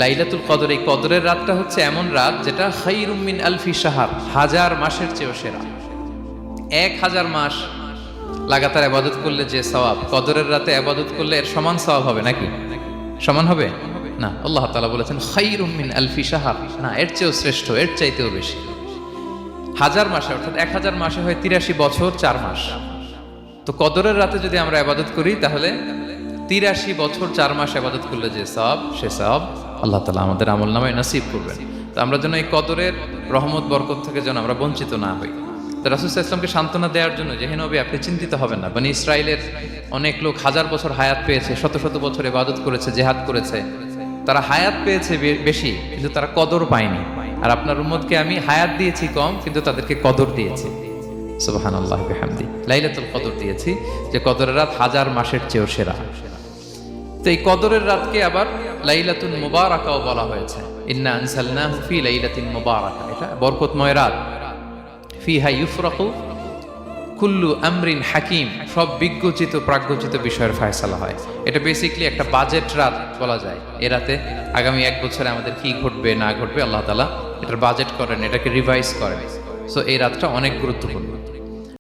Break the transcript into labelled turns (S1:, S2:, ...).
S1: লাইলাতুল কদর, এই কদরের রাতটা হচ্ছে এমন রাত যেটা খায়রুম মিন আলফি শাহর, 1000 মাসের চেয়েও সেরা। 1000 মাস লাগাতার ইবাদত করলে যে সওয়াব, কদরের রাতে ইবাদত করলে এর সমান সওয়াব হবে নাকি? সমান হবে না। আল্লাহ তাআলা বলেছেন খায়রুম মিন আলফি শাহর, না, এর চেয়েও শ্রেষ্ঠ, এর চাইতেও বেশি। 1000 মাসে, অর্থাৎ 1000 মাসে হয় 83 বছর 4 মাস। তো কদরের রাতে যদি আমরা ইবাদত করি তাহলে 83 বছর 4 মাস ইবাদত করলে যে সওয়াব, সে সওয়াব আল্লাহ তাআলা আমাদের আমলনামায় নসিব করবেন। তো আমরা যেন এই কদরের রহমত বরকত থেকে যেন আমরা বঞ্চিত না হই। তো রাসূল সাল্লাল্লাহু আলাইহি ওয়াসাল্লামকে সান্ত্বনা দেওয়ার জন্য, যে হে নবী আপনি চিন্তিত হবেন না, বনি ইসরাইলের অনেক লোক 1000 বছর হায়াত পেয়েছে, শত শত বছর ইবাদত করেছে, জিহাদ করেছে, তারা হায়াত পেয়েছে বেশি কিন্তু তারা কদর পায়নি। আর আপনার উম্মতকে আমি হায়াত দিয়েছি কম কিন্তু তাদেরকে কদর দিয়েছি। সুবহানাল্লাহ বিহামদি, লাইলাতুল কদর দিয়েছি, যে কদরের রাত 1000 মাসের চেয়েও সেরা। তো এই কদরের রাতকে আবার লাইলাতুল মুবারাকাও বলা হয়েছে। ইন্না আনসালনাহু ফি লাইলাতিন মুবারাকা, এটা বরকতময় রাত। ফিহা ইউফরাকু কুল্লু আমরিন হাকিম, সব বিজ্ঞচিত প্রাজ্ঞচিত বিষয়ের ফয়সালা হয়। এটা বেসিক্যালি একটা বাজেট রাত বলা যায়। এ রাতে আগামী 1 বছরে আমাদের কি ঘটবে না ঘটবে আল্লাহ তাআলা এটার বাজেট করেন, এটাকে রিভাইজ করেন। সো এই রাতটা অনেক গুরুত্বপূর্ণ।